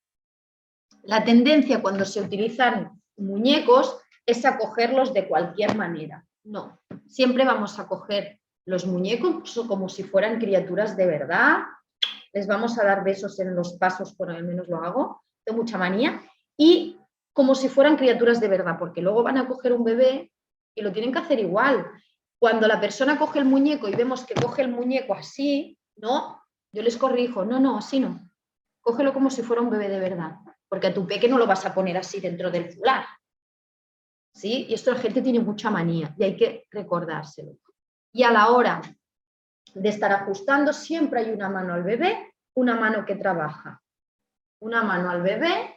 La tendencia cuando se utilizan muñecos es a cogerlos de cualquier manera. No, siempre vamos a coger los muñecos como si fueran criaturas de verdad. Les vamos a dar besos en los pasos, por al menos lo hago, tengo mucha manía, y como si fueran criaturas de verdad, porque luego van a coger un bebé y lo tienen que hacer igual. Cuando la persona coge el muñeco y vemos que coge el muñeco así, no, yo les corrijo, no, así no. Cógelo como si fuera un bebé de verdad, porque a tu peque no lo vas a poner así dentro del fular. ¿Sí? Y esto la gente tiene mucha manía y hay que recordárselo. Y a la hora de estar ajustando, siempre hay una mano al bebé, una mano que trabaja. Una mano al bebé,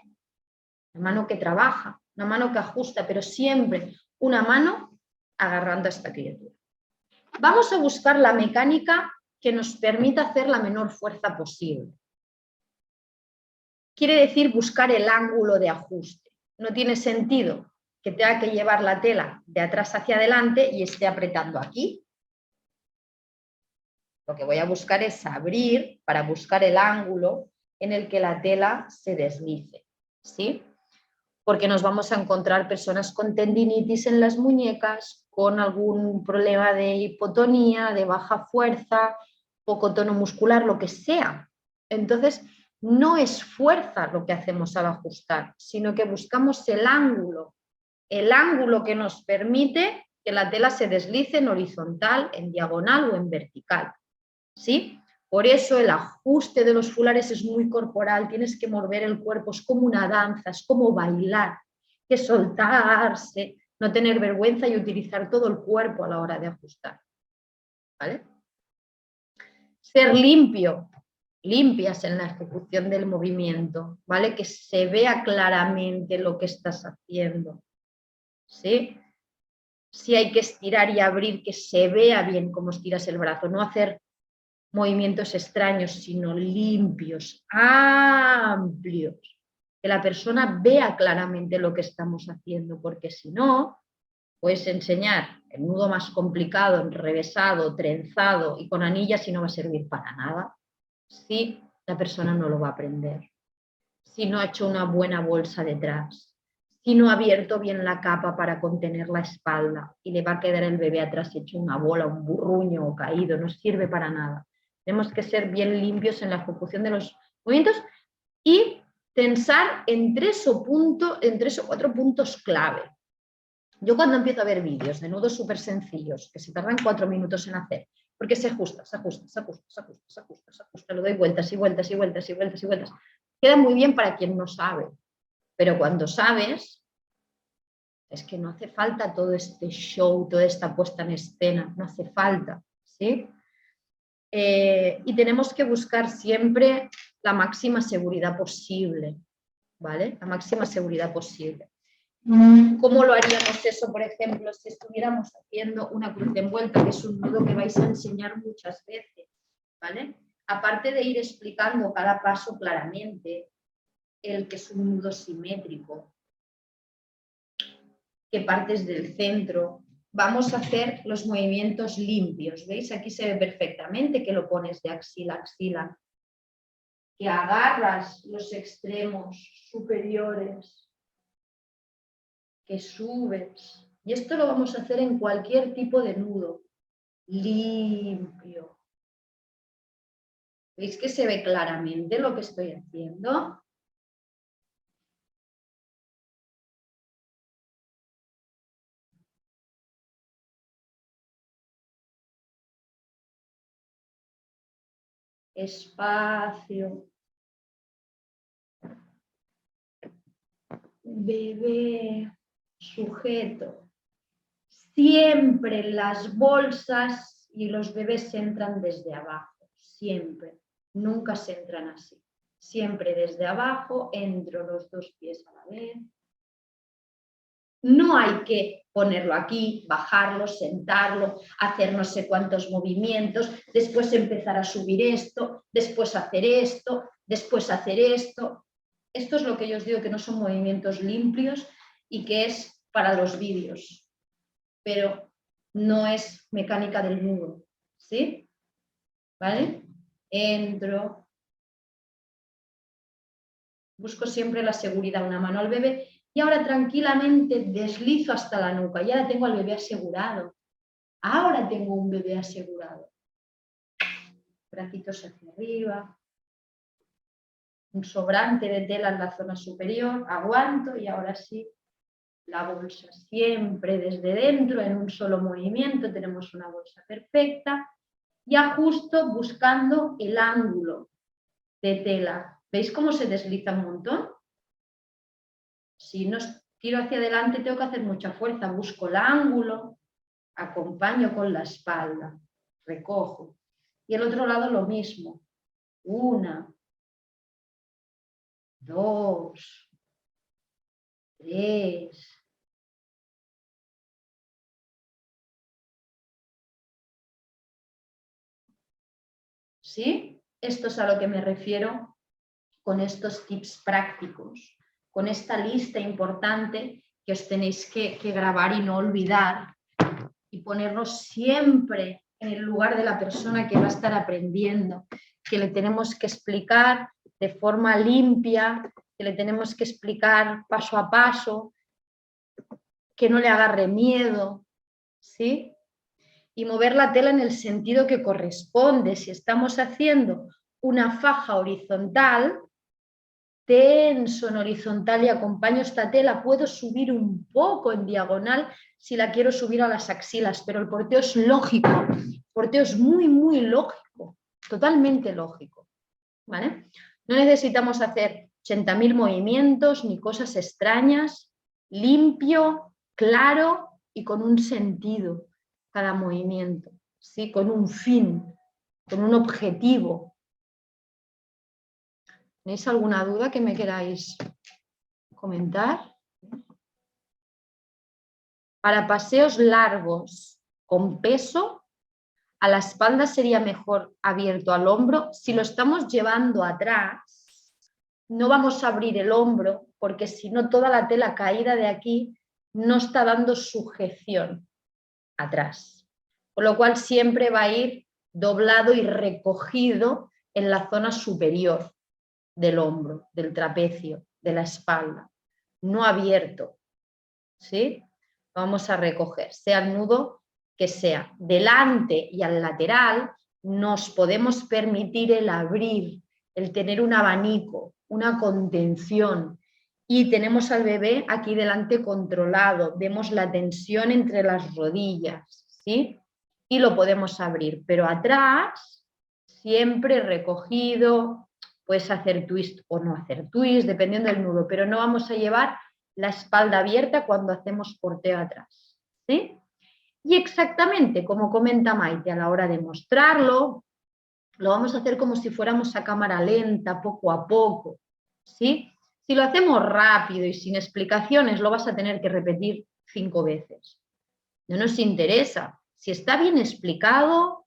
una mano que trabaja, una mano que ajusta, pero siempre una mano agarrando a esta criatura. Vamos a buscar la mecánica que nos permita hacer la menor fuerza posible. Quiere decir buscar el ángulo de ajuste. No tiene sentido que tenga que llevar la tela de atrás hacia adelante y esté apretando aquí. Lo que voy a buscar es abrir para buscar el ángulo en el que la tela se deslice, ¿sí? Porque nos vamos a encontrar personas con tendinitis en las muñecas, con algún problema de hipotonía, de baja fuerza, poco tono muscular, lo que sea. Entonces, no es fuerza lo que hacemos al ajustar, sino que buscamos el ángulo que nos permite que la tela se deslice en horizontal, en diagonal o en vertical, ¿sí? Por eso el ajuste de los fulares es muy corporal, tienes que mover el cuerpo, es como una danza, es como bailar, que soltarse, no tener vergüenza y utilizar todo el cuerpo a la hora de ajustar, ¿vale? Ser limpio, limpias en la ejecución del movimiento, ¿vale? Que se vea claramente lo que estás haciendo, ¿sí? Si hay que estirar y abrir, que se vea bien cómo estiras el brazo, no hacer movimientos extraños, sino limpios, amplios, que la persona vea claramente lo que estamos haciendo, porque si no, puedes enseñar el nudo más complicado, enrevesado, trenzado y con anillas y no va a servir para nada si la persona no lo va a aprender, si no ha hecho una buena bolsa detrás, si no ha abierto bien la capa para contener la espalda y le va a quedar el bebé atrás hecho una bola, un burruño o caído, no sirve para nada. Tenemos que ser bien limpios en la ejecución de los movimientos y pensar en tres o 4 puntos clave. Yo cuando empiezo a ver vídeos de nudos súper sencillos, que se tardan 4 minutos en hacer, porque se ajusta, lo doy vueltas y vueltas y vueltas y vueltas y vueltas. Queda muy bien para quien no sabe, pero cuando sabes, es que no hace falta todo este show, toda esta puesta en escena, no hace falta, ¿sí? Y tenemos que buscar siempre la máxima seguridad posible, ¿vale? La máxima seguridad posible. ¿Cómo lo haríamos eso, por ejemplo, si estuviéramos haciendo una cruz envuelta, que es un nudo que vais a enseñar muchas veces, ¿vale? Aparte de ir explicando cada paso claramente, el que es un nudo simétrico, que partes del centro, vamos a hacer los movimientos limpios, ¿veis? Aquí se ve perfectamente que lo pones de axila a axila, que agarras los extremos superiores, que subes. Y esto lo vamos a hacer en cualquier tipo de nudo, limpio. ¿Veis que se ve claramente lo que estoy haciendo? Espacio. Bebé. Sujeto. Siempre las bolsas y los bebés entran desde abajo. Siempre. Nunca se entran así. Siempre desde abajo, entro los dos pies a la vez. No hay que ponerlo aquí, bajarlo, sentarlo, hacer no sé cuántos movimientos, después empezar a subir esto, después hacer esto, después hacer esto. Esto es lo que yo os digo, que no son movimientos limpios y que es para los vídeos, pero no es mecánica del nudo, ¿sí? ¿Vale? Entro, busco siempre la seguridad, una mano al bebé. Y ahora tranquilamente deslizo hasta la nuca. Y ahora tengo al bebé asegurado. Ahora tengo un bebé asegurado. Bracitos hacia arriba. Un sobrante de tela en la zona superior. Aguanto y ahora sí, la bolsa siempre desde dentro, en un solo movimiento. Tenemos una bolsa perfecta. Y ajusto buscando el ángulo de tela. ¿Veis cómo se desliza un montón? Si no tiro hacia adelante tengo que hacer mucha fuerza, busco el ángulo, acompaño con la espalda, recojo. Y el otro lado lo mismo. 1, 2, 3. ¿Sí? Esto es a lo que me refiero con estos tips prácticos, con esta lista importante que os tenéis que grabar y no olvidar y ponernos siempre en el lugar de la persona que va a estar aprendiendo, que le tenemos que explicar de forma limpia, que le tenemos que explicar paso a paso, que no le agarre miedo, ¿sí? Y mover la tela en el sentido que corresponde. Si estamos haciendo una faja horizontal, tenso en horizontal y acompaño esta tela, puedo subir un poco en diagonal si la quiero subir a las axilas, pero el porteo es lógico, el porteo es muy, muy lógico, totalmente lógico, ¿vale? No necesitamos hacer 80.000 movimientos ni cosas extrañas, limpio, claro y con un sentido cada movimiento, ¿sí? Con un fin, con un objetivo. ¿Tenéis alguna duda que me queráis comentar? Para paseos largos con peso, a la espalda sería mejor abierto al hombro. Si lo estamos llevando atrás, no vamos a abrir el hombro porque si no toda la tela caída de aquí no está dando sujeción atrás. Con lo cual siempre va a ir doblado y recogido en la zona superior del hombro, del trapecio, de la espalda, no abierto, ¿sí? Vamos a recoger, sea el nudo que sea. Delante y al lateral nos podemos permitir el abrir, el tener un abanico, una contención. Y tenemos al bebé aquí delante controlado, vemos la tensión entre las rodillas, ¿sí? Y lo podemos abrir, pero atrás siempre recogido, puedes hacer twist o no hacer twist, dependiendo del nudo, pero no vamos a llevar la espalda abierta cuando hacemos porteo atrás, ¿sí? Y exactamente como comenta Maite, a la hora de mostrarlo, lo vamos a hacer como si fuéramos a cámara lenta, poco a poco, ¿sí? Si lo hacemos rápido y sin explicaciones, lo vas a tener que repetir 5 veces. No nos interesa. Si está bien explicado,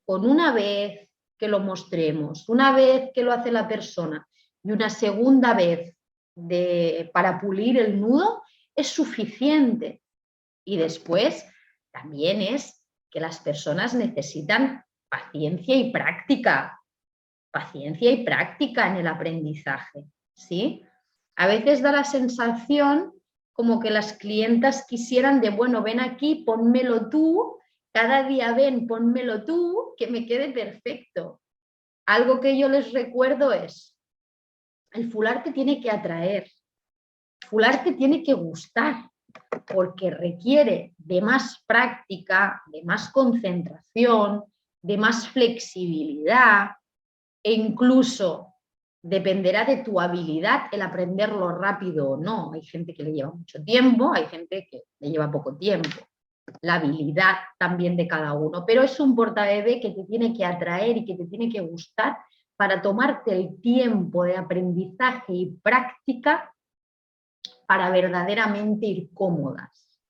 con una vez que lo mostremos, una vez que lo hace la persona y una segunda vez para pulir el nudo, es suficiente. Y después también es que las personas necesitan paciencia y práctica en el aprendizaje, ¿sí? A veces da la sensación como que las clientas quisieran de, bueno, ven aquí, pónmelo tú, cada día ven, pónmelo tú, que me quede perfecto. algo que yo les recuerdo es, el fular te tiene que atraer, el fular te tiene que gustar, porque requiere de más práctica, de más concentración, de más flexibilidad e incluso dependerá de tu habilidad el aprenderlo rápido o no. Hay gente que le lleva mucho tiempo, hay gente que le lleva poco tiempo. La habilidad también de cada uno, pero es un portabebé que te tiene que atraer y que te tiene que gustar para tomarte el tiempo de aprendizaje y práctica para verdaderamente ir cómodas.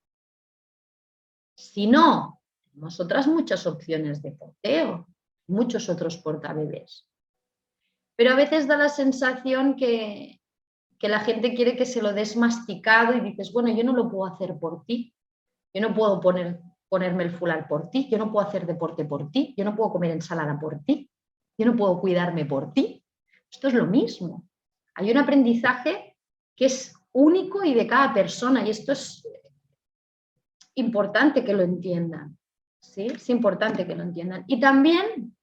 Si no, tenemos otras muchas opciones de porteo, muchos otros portabebés. Pero a veces da la sensación que la gente quiere que se lo des masticado y dices, bueno, yo no lo puedo hacer por ti, yo no puedo ponerme el fular por ti, yo no puedo hacer deporte por ti, yo no puedo comer ensalada por ti, yo no puedo cuidarme por ti. Esto es lo mismo. Hay un aprendizaje que es único y de cada persona y esto es importante que lo entiendan. ¿Sí? Es importante que lo entiendan. Y también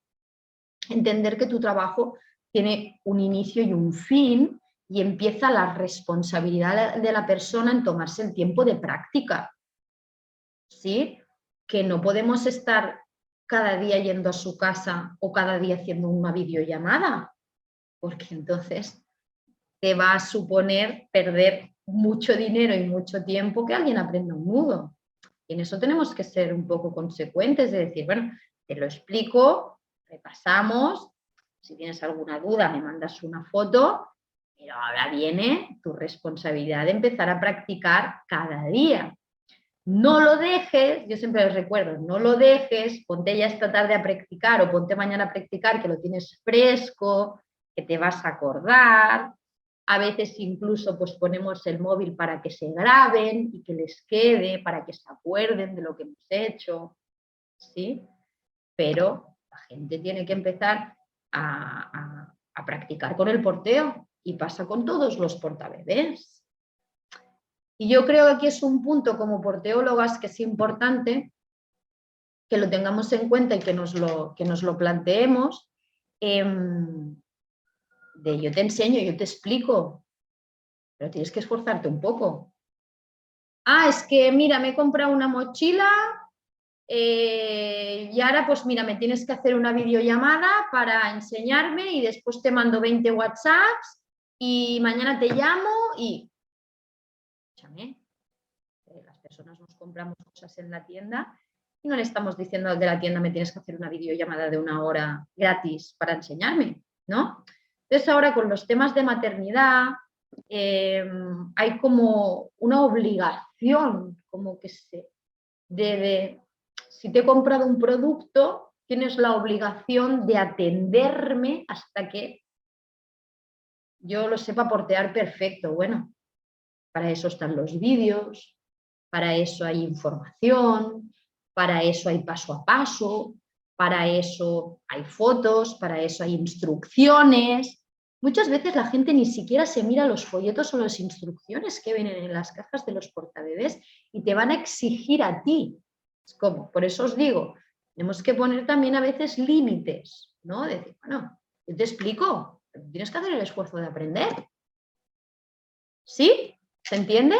entender que tu trabajo tiene un inicio y un fin y empieza la responsabilidad de la persona en tomarse el tiempo de práctica. ¿Sí? Que no podemos estar cada día yendo a su casa o cada día haciendo una videollamada, porque entonces te va a suponer perder mucho dinero y mucho tiempo que alguien aprenda un nudo. Y en eso tenemos que ser un poco consecuentes, de decir, bueno, te lo explico, repasamos, si tienes alguna duda me mandas una foto, pero ahora viene tu responsabilidad de empezar a practicar cada día. No lo dejes, yo siempre les recuerdo, no lo dejes, ponte ya esta tarde a practicar o ponte mañana a practicar, que lo tienes fresco, que te vas a acordar. A veces incluso pues ponemos el móvil para que se graben y que les quede, para que se acuerden de lo que hemos hecho, ¿sí? Pero la gente tiene que empezar a practicar con el porteo y pasa con todos los portabebés. Y yo creo que aquí es un punto como porteólogas que es importante que lo tengamos en cuenta y que nos lo planteemos. De yo te enseño, yo te explico, pero tienes que esforzarte un poco. Ah, es que mira, me he comprado una mochila y ahora pues mira, me tienes que hacer una videollamada para enseñarme y después te mando 20 WhatsApps y mañana te llamo y... Escúchame. Las personas nos compramos cosas en la tienda y no le estamos diciendo al de la tienda me tienes que hacer una videollamada de 1 hora gratis para enseñarme, ¿no? Entonces ahora con los temas de maternidad hay como una obligación, como que se debe, si te he comprado un producto, tienes la obligación de atenderme hasta que yo lo sepa portear perfecto. Bueno, para eso están los vídeos, para eso hay información, para eso hay paso a paso, para eso hay fotos, para eso hay instrucciones. Muchas veces la gente ni siquiera se mira los folletos o las instrucciones que vienen en las cajas de los portabebés y te van a exigir a ti. Es como, por eso os digo, tenemos que poner también a veces límites, ¿no? Decir, bueno, yo te explico, pero tienes que hacer el esfuerzo de aprender. ¿Sí? ¿Se entiende?